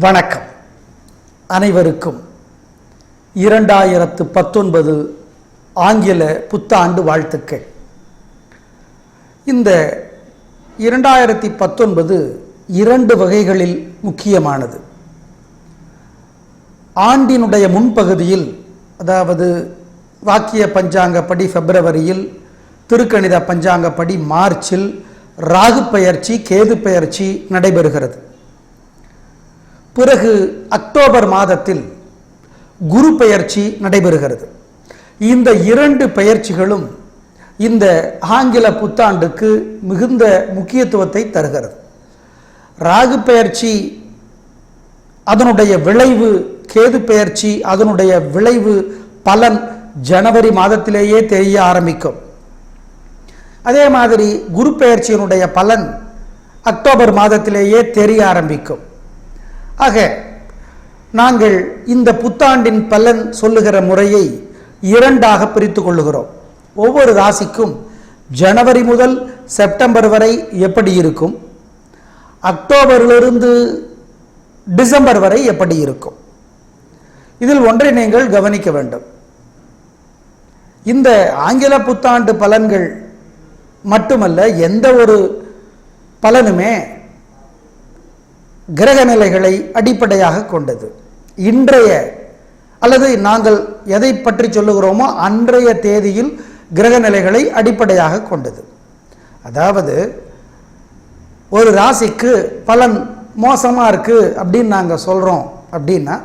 வணக்கம். அனைவருக்கும் 2019 ஆங்கில புத்தாண்டு வாழ்த்துக்கள். இந்த 2019 2 வகைகளில் முக்கியமானது. ஆண்டினுடைய முன்பகுதியில், அதாவது வாக்கிய பஞ்சாங்கப்படி பிப்ரவரியில், திருக்கணித பஞ்சாங்கப்படி மார்ச்சில் ராகு பெயர்ச்சி கேது பெயர்ச்சி நடைபெறுகிறது. பிறகு அக்டோபர் மாதத்தில் குரு பெயர்ச்சி நடைபெறுகிறது. இந்த 2 பெயர்ச்சிகளும் இந்த ஆங்கில புத்தாண்டுக்கு மிகுந்த முக்கியத்துவத்தை தருகிறது. ராகு பெயர்ச்சி அதனுடைய விளைவு, கேது பெயர்ச்சி அதனுடைய விளைவு பலன் ஜனவரி மாதத்திலேயே தெரிய ஆரம்பிக்கும். அதே மாதிரி குரு பெயர்ச்சியினுடைய பலன் அக்டோபர் மாதத்திலேயே தெரிய ஆரம்பிக்கும். ஆக நாங்கள் இந்த புத்தாண்டின் பலன் சொல்லுகிற முறையை 2ஆக பிரித்து கொள்ளுகிறோம். ஒவ்வொரு ராசிக்கும் ஜனவரி முதல் செப்டம்பர் வரை எப்படி இருக்கும், அக்டோபரிலிருந்து டிசம்பர் வரை எப்படி இருக்கும். இதில் ஒன்றை நீங்கள் கவனிக்க வேண்டும். இந்த ஆங்கில புத்தாண்டு பலன்கள் மட்டுமல்ல, எந்த ஒரு பலனுமே கிரக நிலைகளை அடிப்படையாக கொண்டது. இன்றைய அல்லது நாங்கள் எதை பற்றி சொல்லுகிறோமோ அன்றைய தேதியில் கிரக நிலைகளை அடிப்படையாக கொண்டது. அதாவது ஒரு ராசிக்கு பலன் மோசமாக இருக்கு அப்படின்னு நாங்கள் சொல்கிறோம் அப்படின்னா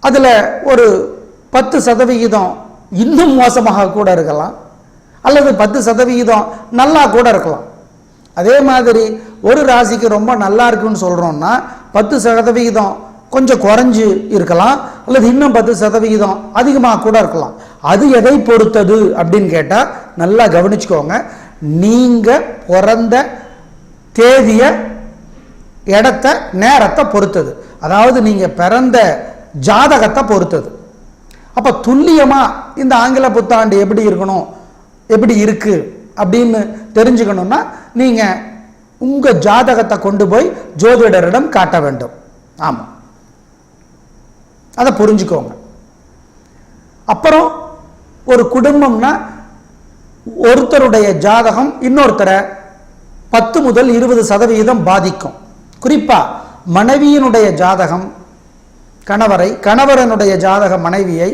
அதில் ஒரு 10% இன்னும் மோசமாக கூட இருக்கலாம், அல்லது 10% நல்லா கூட இருக்கலாம். அதே மாதிரி ஒரு ராசிக்கு ரொம்ப நல்லா இருக்குன்னு சொல்கிறோம்னா 10% கொஞ்சம் குறைஞ்சு இருக்கலாம், அல்லது இன்னும் 10% அதிகமாக கூட இருக்கலாம். அது எதை பொறுத்தது அப்படின்னு கேட்டால் நல்லா கவனிச்சுக்கோங்க. நீங்கள் பிறந்த தேதிய, இடத்த, நேரத்தை பொறுத்தது. அதாவது நீங்கள் பிறந்த ஜாதகத்தை பொறுத்தது. அப்போ துல்லியமாக இந்த ஆங்கில புத்தாண்டு எப்படி இருக்கணும், எப்படி இருக்கு அப்படின்னு தெரிஞ்சுக்கணும்னா நீங்கள் உங்கள் ஜாதகத்தை கொண்டு போய் ஜோதிடரிடம் காட்ட வேண்டும். ஆமாம், அதை புரிஞ்சுக்கோங்க. அப்புறம் ஒரு குடும்பம்னா ஒருத்தருடைய ஜாதகம் இன்னொருத்தரை 10 முதல் 20% பாதிக்கும். குறிப்பாக மனைவியினுடைய ஜாதகம் கணவரை, கணவரனுடைய ஜாதகம் மனைவியை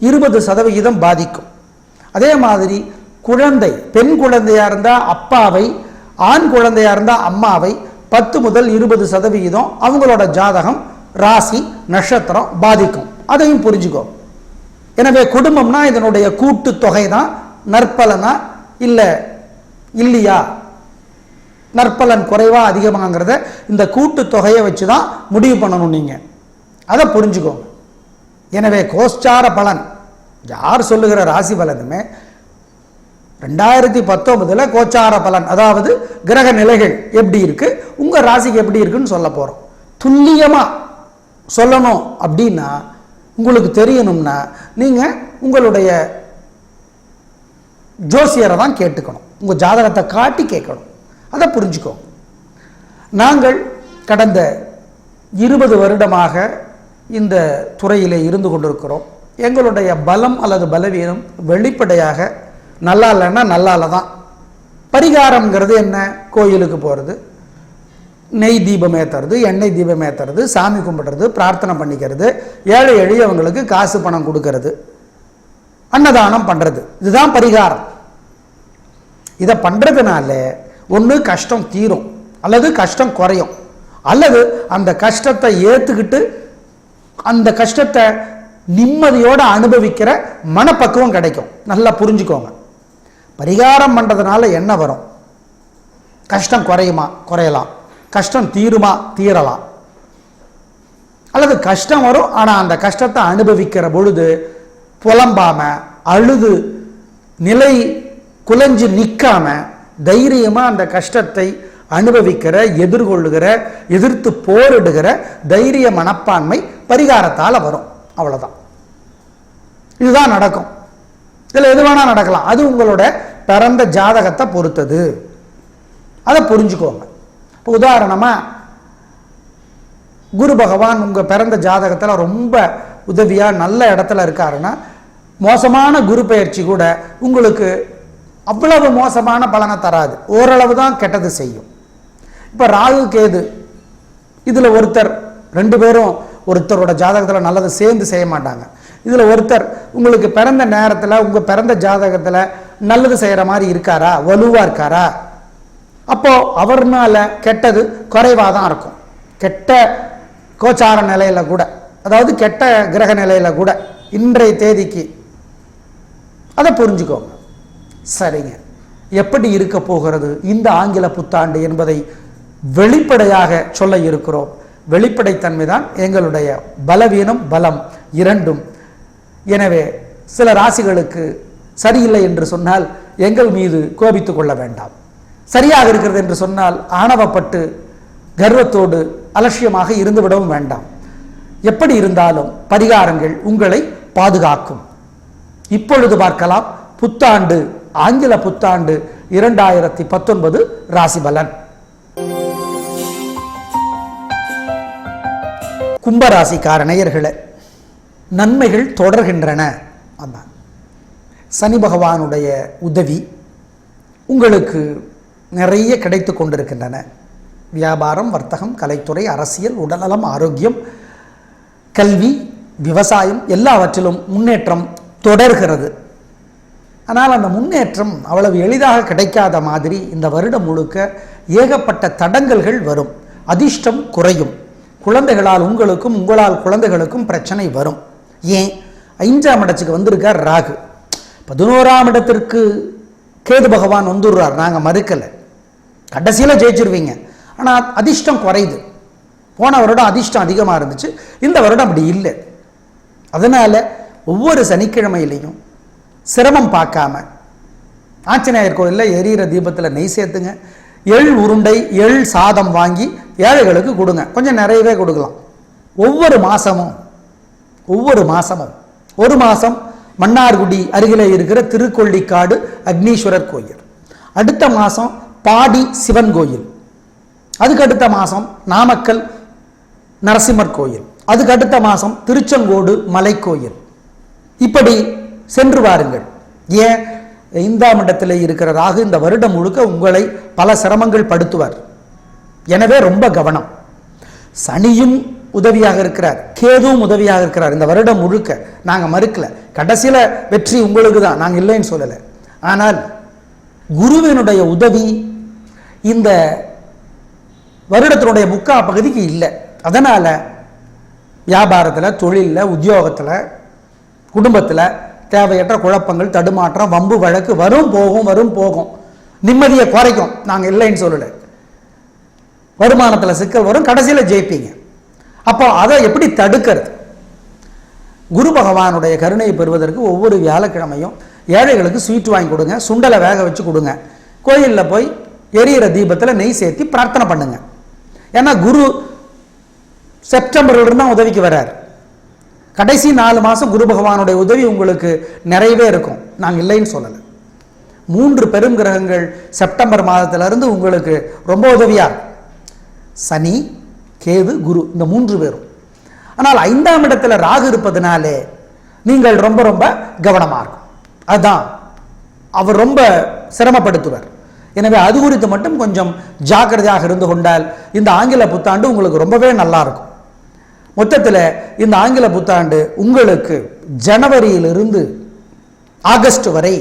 20% பாதிக்கும். அதே மாதிரி குழந்தை, பெண் குழந்தையாக இருந்தால் அப்பாவை, ஆண் குழந்தையாக இருந்தால் அம்மாவை 10 முதல் 20% அவங்களோட ஜாதகம், ராசி, நட்சத்திரம் பாதிக்கும். அதையும் புரிஞ்சுக்கோ. எனவே குடும்பம்னா இதனுடைய கூட்டு தொகை தான் நற்பலனா இல்லை இல்லையா, நற்பலன் குறைவா அதிகமாங்கிறத இந்த கூட்டு தொகையை வச்சு தான் முடிவு பண்ணணும். நீங்கள் அதை புரிஞ்சுக்கோங்க. எனவே கோச்சார பலன், யார் சொல்லுகிற ராசி பலனுமே 2019 கோச்சார பலன், அதாவது கிரக நிலைகள் எப்படி இருக்கு, உங்க ராசிக்கு எப்படி இருக்குன்னு சொல்ல போறோம். துல்லியமா சொல்லணும் அப்படின்னா, உங்களுக்கு தெரியணும்னா நீங்க உங்களுடைய ஜோசியரை தான் கேட்டுக்கணும். உங்க ஜாதகத்தை காட்டி கேட்கணும். அதை புரிஞ்சுக்கோங்க. நாங்கள் கடந்த 20 வருடமாக இந்த துறையிலே இருந்து கொண்டிருக்கிறோம். எங்களுடைய பலம் அல்லது பலவீனம் வெளிப்படையாக நல்லா இல்லைன்னா நல்லால தான். பரிகாரம்ங்கிறது என்ன? கோயிலுக்கு போகிறது, நெய் தீபம் ஏற்றுறது, எண்ணெய் தீபம் ஏற்றுறது, சாமி கும்பிடுறது, பிரார்த்தனை பண்ணிக்கிறது, ஏழை எளியவங்களுக்கு காசு பணம் கொடுக்கறது, அன்னதானம் பண்ணுறது, இதுதான் பரிகாரம். இதை பண்ணுறதுனால ஒன்று கஷ்டம் தீரும், அல்லது கஷ்டம் குறையும், அல்லது அந்த கஷ்டத்தை ஏற்றுக்கிட்டு அந்த கஷ்டத்தை நிம்மதியோடு அனுபவிக்கிற மனப்பக்குவம் கிடைக்கும். நல்லா புரிஞ்சுக்கோங்க. பரிகாரம் பண்ணுறதுனால என்ன வரும்? கஷ்டம் குறையுமா? குறையலாம். கஷ்டம் தீருமா? தீரலாம். அல்லது கஷ்டம் வரும், ஆனால் அந்த கஷ்டத்தை அனுபவிக்கிற பொழுது புலம்பாம, அழுது, நிலை குலைஞ்சு நிற்காம தைரியமாக அந்த கஷ்டத்தை அனுபவிக்கிற, எதிர்கொள்ளுகிற, எதிர்த்து போரிடுகிற தைரிய மனப்பான்மை பரிகாரத்தால் வரும். அவ்வளோதான். இதுதான் நடக்கும். இதில் எது வேணால் நடக்கலாம். அது உங்களோட பிறந்த ஜாதகத்தை பொறுத்தது. அதை புரிஞ்சுக்கோங்க. இப்போ உதாரணமாக குரு பகவான் உங்கள் பிறந்த ஜாதகத்தில் ரொம்ப உதவியாக நல்ல இடத்துல இருக்காருன்னா மோசமான குரு பெயர்ச்சி கூட உங்களுக்கு அவ்வளவு மோசமான பலனை தராது, ஓரளவு தான் கெட்டது செய்யும். இப்போ ராகு கேது இதில் ஒருத்தர், ரெண்டு பேரும் ஒருத்தரோட ஜாதகத்தில் நல்லது சேர்ந்து செய்ய மாட்டாங்க. இதில் ஒருத்தர் உங்களுக்கு பிறந்த நேரத்தில் உங்கள் பிறந்த ஜாதகத்தில் நல்லது செய்கிற மாதிரி இருக்காரா, வலுவாக இருக்காரா, அப்போது அவர்னால கெட்டது குறைவாக தான் இருக்கும். கெட்ட கோச்சார நிலையில் கூட, அதாவது கெட்ட கிரக நிலையில் கூட இன்றைய தேதிக்கு அதை புரிஞ்சுக்கோங்க. சரிங்க, எப்படி இருக்க போகிறது இந்த ஆங்கில புத்தாண்டு என்பதை வெளிப்படையாக சொல்ல இருக்கிறோம். வெளிப்படைத்தன்மை தான் எங்களுடைய பலவீனம், பலம் இரண்டும். எனவே சில ராசிகளுக்கு சரியில்லை என்று சொன்னால் எங்கள் மீது கோபித்துக் கொள்ள வேண்டாம். சரியாக இருக்கிறது என்று சொன்னால் ஆணவப்பட்டு கர்வத்தோடு அலட்சியமாக இருந்துவிடவும் வேண்டாம். எப்படி இருந்தாலும் பரிகாரங்கள் உங்களை பாதுகாக்கும். இப்பொழுது பார்க்கலாம் புத்தாண்டு, ஆங்கில புத்தாண்டு 2019 ராசி பலன். கும்பராசிக்கார நேயர்களே, நன்மைகள் தொடர்கின்றன. அதான் சனி பகவானுடைய உதவி உங்களுக்கு நிறைய கிடைத்து கொண்டிருக்கின்றன. வியாபாரம், வர்த்தகம், கலைத்துறை, அரசியல், உடல்நலம், ஆரோக்கியம், கல்வி, விவசாயம் எல்லாவற்றிலும் முன்னேற்றம் தொடர்கிறது. ஆனால் அந்த முன்னேற்றம் அவ்வளவு எளிதாக கிடைக்காத மாதிரி இந்த வருடம் முழுக்க ஏகப்பட்ட தடங்கல்கள் வரும். அதிர்ஷ்டம் குறையும். குழந்தைகளால் உங்களுக்கும் உங்களால் குழந்தைகளுக்கும் பிரச்சனை வரும். ஏன்? 5ஆம் இடத்துக்கு வந்திருக்கார் ராகு. 11ஆம் இடத்திற்கு கேது பகவான் வந்துடுறார். நாங்கள் மறுக்கலை, கடைசியில் ஜெயிச்சிருவீங்க. ஆனால் அதிர்ஷ்டம் குறையுது. போன வருடம் அதிர்ஷ்டம் அதிகமாக இருந்துச்சு, இந்த வருடம் அப்படி இல்லை. அதனால் ஒவ்வொரு சனிக்கிழமையிலையும் சிரமம் பார்க்காம ஆஞ்சநேயர் கோயிலில் எரியிற தீபத்தில் நெய் சேர்த்துங்க. எள் உருண்டை, எள் சாதம் வாங்கி ஏழைகளுக்கு கொடுங்க. கொஞ்சம் நிறையவே கொடுக்கலாம். ஒவ்வொரு மாதமும் ஒரு மாதம் மன்னார்குடி அருகிலே இருக்கிற திருக்கொள்ளிக்காடு அக்னீஸ்வரர் கோயில், அடுத்த மாதம் பாடி சிவன் கோயில், அதுக்கு அடுத்த மாதம் நாமக்கல் நரசிம்மர் கோயில், அதுக்கு அடுத்த மாதம் திருச்செங்கோடு மலைக்கோயில். இப்படி சென்று வாருங்கள். ஏன்? 5ஆம் இடத்தில் இருக்கிற ராகு இந்த வருடம் முழுக்க உங்களை பல சிரமங்கள் படுத்துவார். எனவே ரொம்ப கவனம். சனியும் உதவியாக இருக்கிறார், கேதுவும் உதவியாக இருக்கிறார் இந்த வருடம் முழுக்க. நாங்கள் மறுக்கல, கடைசியில் வெற்றி உங்களுக்கு தான், நாங்கள் இல்லைன்னு சொல்லலை. ஆனால் குருவினுடைய உதவி இந்த வருடத்தினுடைய முக்கா பகுதிக்கு இல்லை. அதனால் வியாபாரத்தில், தொழிலில், உத்தியோகத்தில், குடும்பத்தில் தேவையற்ற குழப்பங்கள், தடுமாற்றம், வம்பு வழக்கு வரும் போகும். நிம்மதியை குறைக்கும், நாங்கள் இல்லைன்னு சொல்லலை. வருமானத்தில் சிக்கல் வரும், கடைசியில் ஜெயிப்பீங்க. அப்போ அதை எப்படி தடுக்கிறது? குரு பகவானுடைய கருணையை பெறுவதற்கு ஒவ்வொரு வியாழக்கிழமையும் ஏழைகளுக்கு ஸ்வீட் வாங்கி கொடுங்க, சுண்டலை வேக வச்சு கொடுங்க, கோயிலில் போய் எரியிற தீபத்தில் நெய் சேர்த்தி பிரார்த்தனை பண்ணுங்க. ஏன்னா குரு செப்டம்பர்ல தான் உதவிக்கு வர்றார். கடைசி 4 மாதம் குரு பகவானுடைய உதவி உங்களுக்கு நிறையவே இருக்கும், நாங்கள் இல்லைன்னு சொல்லலை. 3 பெரும் கிரகங்கள் செப்டம்பர் மாதத்திலிருந்து உங்களுக்கு ரொம்ப உதவியா, சனி, கேது, குரு, இந்த 3 பேரும். ஆனால் 5ஆம் இடத்துல ராகு இருப்பதனாலே நீங்கள் ரொம்ப ரொம்ப கவனமாக இருக்கும். அதுதான் அவர் ரொம்ப சிரமப்படுத்துவார். எனவே அது குறித்து மட்டும் கொஞ்சம் ஜாக்கிரதையாக இருந்து கொண்டால் இந்த ஆங்கில புத்தாண்டு உங்களுக்கு ரொம்பவே நல்லா இருக்கும். மொத்தத்தில் இந்த ஆங்கில புத்தாண்டு உங்களுக்கு ஜனவரியிலிருந்து ஆகஸ்ட் வரை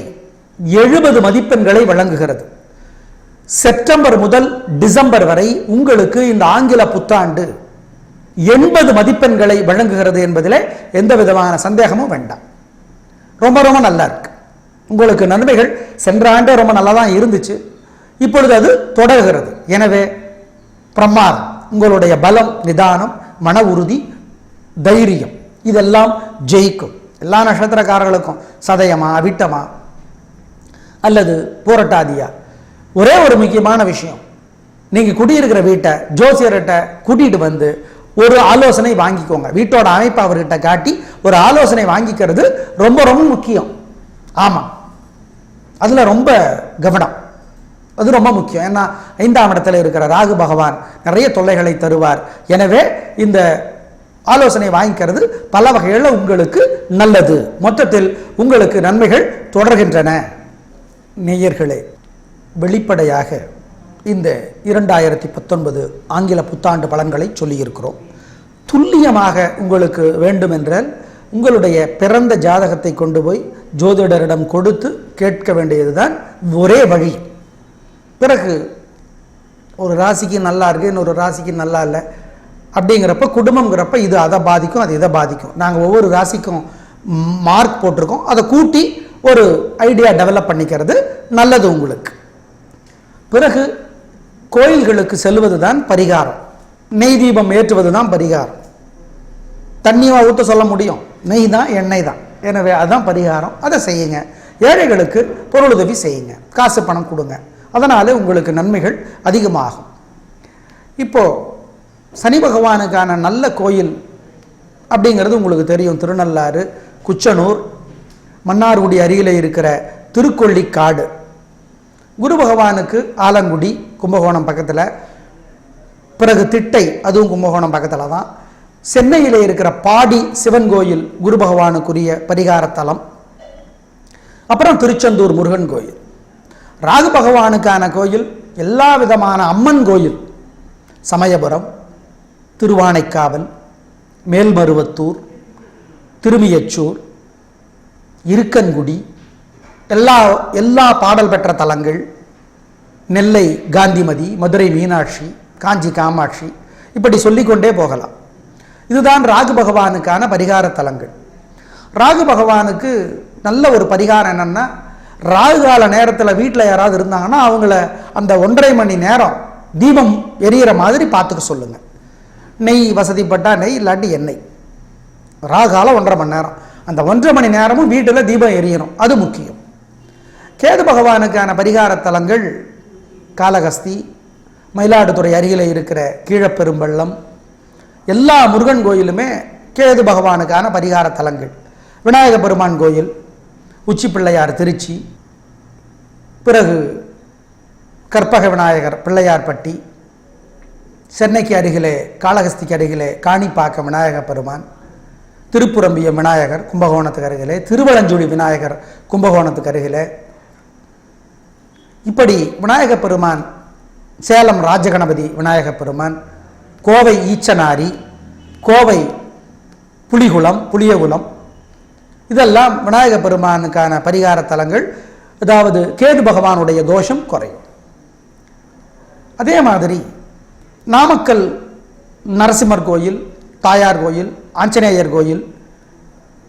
70 மதிப்பெண்களை வழங்குகிறது. செப்டம்பர் முதல் டிசம்பர் வரை உங்களுக்கு இந்த ஆங்கில புத்தாண்டு 80 மதிப்பெண்களை வழங்குகிறது என்பதில் எந்த விதமான சந்தேகமும் வேண்டாம். ரொம்ப ரொம்ப நல்லா இருக்கு. உங்களுக்கு நன்மைகள் சென்ற ஆண்டே ரொம்ப நல்லா தான் இருந்துச்சு, இப்பொழுது அது தொடர்கிறது. எனவே பிரமாதம். உங்களுடைய பலம், நிதானம், மன உறுதி, தைரியம் இதெல்லாம் ஜெயிக்கும். எல்லா நட்சத்திரக்காரர்களுக்கும் சதயமா, அவிட்டமா அல்லது பூரட்டாதியா, ஒரே ஒரு முக்கியமான விஷயம், நீங்க குடியிருக்கிற வீட்டை ஜோசியர்கிட்ட கூட்டிட்டு வந்து ஒரு ஆலோசனை வாங்கிக்கோங்க. வீட்டோட அமைப்பு அவர்கிட்ட காட்டி ஒரு ஆலோசனை வாங்கிக்கிறது ரொம்ப ரொம்ப முக்கியம். ஆமா, அதுல ரொம்ப கவனம். அது ரொம்ப முக்கியம். ஏன்னா 5ஆம் இடத்துல இருக்கிற ராகு பகவான் நிறைய தொல்லைகளை தருவார். எனவே இந்த ஆலோசனை வாங்கிக்கிறது பல வகைகளில் உங்களுக்கு நல்லது. மொத்தத்தில் உங்களுக்கு நன்மைகள் தொடர்கின்றன. நேயர்களே, வெளிப்படையாக இந்த 2019 ஆங்கில புத்தாண்டு பலன்களை சொல்லியிருக்கிறோம். துல்லியமாக உங்களுக்கு வேண்டுமென்றால் உங்களுடைய பிறந்த ஜாதகத்தை கொண்டு போய் ஜோதிடரிடம் கொடுத்து கேட்க வேண்டியதுதான் ஒரே வழி. பிறகு ஒரு ராசிக்கு நல்லா இருக்குது, இன்னொரு ராசிக்கு நல்லா இல்லை அப்படிங்கிறப்ப குடும்பங்கிறப்ப இது அதை பாதிக்கும், அது இதை பாதிக்கும். நாங்கள் ஒவ்வொரு ராசிக்கும் மார்க் போட்டிருக்கோம். அதை கூட்டி ஒரு ஐடியா டெவலப் பண்ணிக்கிறது நல்லது உங்களுக்கு. பிறகு கோயில்களுக்கு செல்வது தான் பரிகாரம். நெய் தீபம் ஏற்றுவது தான் பரிகாரம். தண்ணியை ஊற்ற சொல்ல முடியும், நெய் தான் எண்ணெய் தான். எனவே அதுதான் பரிகாரம். அதை செய்யுங்க. ஏழைகளுக்கு பொருளுதவி செய்யுங்க, காசு பணம் கொடுங்க. அதனால உங்களுக்கு நன்மைகள் அதிகமாகும். இப்போ சனி பகவானுக்கான நல்ல கோயில் அப்படிங்கிறது உங்களுக்கு தெரியும். திருநள்ளாறு, குச்சனூர், மன்னார்குடி அருகில் இருக்கிற திருக்கொள்ளிக்காடு. குரு பகவானுக்கு ஆலங்குடி கும்பகோணம் பக்கத்தில், பிறகு திட்டை அதுவும் கும்பகோணம் பக்கத்தில் தான். சென்னையில் இருக்கிற பாடி சிவன் கோயில் குரு பகவானுக்குரிய பரிகாரத்தலம். அப்புறம் திருச்செந்தூர் முருகன் கோயில். ராகு பகவானுக்கான கோயில் எல்லா விதமான அம்மன் கோயில், சமயபுரம், திருவானைக்காவல், மேல்மருவத்தூர், திருமியச்சூர், இருக்கன்குடி, எல்லா பாடல் பெற்ற தலங்கள், நெல்லை காந்திமதி, மதுரை மீனாட்சி, காஞ்சி காமாட்சி, இப்படி சொல்லிக்கொண்டே போகலாம். இதுதான் ராகு பகவானுக்கான பரிகார தலங்கள். ராகு பகவானுக்கு நல்ல ஒரு பரிகாரம் என்னன்னா, ராகு கால நேரத்தில் வீட்டில் யாராவது இருந்தாங்கன்னா அவங்கள அந்த 1.5 மணி நேரம் தீபம் எரியிற மாதிரி பார்த்துக்க சொல்லுங்க. நெய் வசதிப்பட்டால் நெய், இல்லாட்டி எண்ணெய். ராகு காலம் 1.5 மணி நேரம், அந்த 1.5 மணி நேரமும் வீட்டில் தீபம் எரியணும், அது முக்கியம். கேது பகவானுக்கான பரிகார தலங்கள் காளகஸ்தி, மயிலாடுதுறை அருகில் இருக்கிற கீழப்பெரும்பள்ளம், எல்லா முருகன் கோயிலுமே கேது பகவானுக்கான பரிகார தலங்கள். விநாயக பெருமான் கோயில், உச்சி பிள்ளையார் திருச்சி, பிறகு கற்பக விநாயகர் பிள்ளையார்பட்டி, சென்னைக்கு அருகிலே காளகஸ்திக்கு அருகிலே காணிப்பாக்கம் விநாயக பெருமான், திருப்புரம்பியம் விநாயகர் கும்பகோணத்துக்கு அருகிலே, திருவலஞ்சுழி விநாயகர் கும்பகோணத்துக்கு அருகிலே. இப்படி விநாயக பெருமான், சேலம் ராஜகணபதி விநாயக பெருமான், கோவை ஈச்சனாரி, கோவை புலிகுளம், புளியகுளம், இதெல்லாம் விநாயக பெருமானுக்கான பரிகார தலங்கள். அதாவது கேது பகவானுடைய தோஷம் குறையும். அதே மாதிரி நாமக்கல் நரசிம்மர் கோயில், தாயார் கோயில், ஆஞ்சநேயர் கோயில்,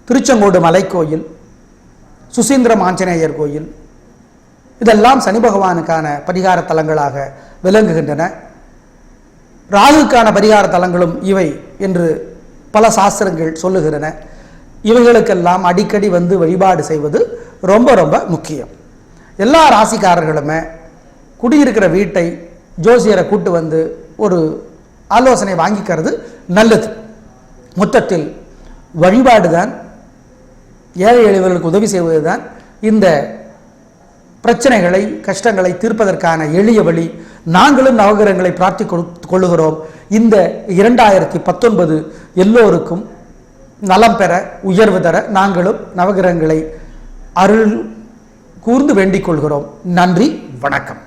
திருச்செங்கோடு மலைக்கோயில், சுசீந்திரம் ஆஞ்சநேயர் கோயில், இதெல்லாம் சனி பகவானுக்கான பரிகார தலங்களாக விளங்குகின்றன. ராகுக்கான பரிகார தலங்களும் இவை என்று பல சாஸ்திரங்கள் சொல்லுகின்றன. இவைகளுக்கெல்லாம் அடிக்கடி வந்து வழிபாடு செய்வது ரொம்ப ரொம்ப முக்கியம். எல்லா ராசிக்காரர்களுமே குடியிருக்கிற வீட்டை ஜோசியரை கூட்டு வந்து ஒரு ஆலோசனை வாங்கிக்கிறது நல்லது. மொத்தத்தில் வழிபாடு தான், ஏழை எளியவர்களுக்கு உதவி செய்வது தான் இந்த பிரச்சனைகளை, கஷ்டங்களை தீர்ப்பதற்கான எளிய வழி. நாங்களும் நவகிரகங்களை பிரார்த்திக் கொள்ளுகிறோம். இந்த 2019 எல்லோருக்கும் நலம் பெற, உயர்வு தர நாங்களும் நவகிரகங்களை அருள் கூர்ந்து வேண்டிக் கொள்கிறோம். நன்றி, வணக்கம்.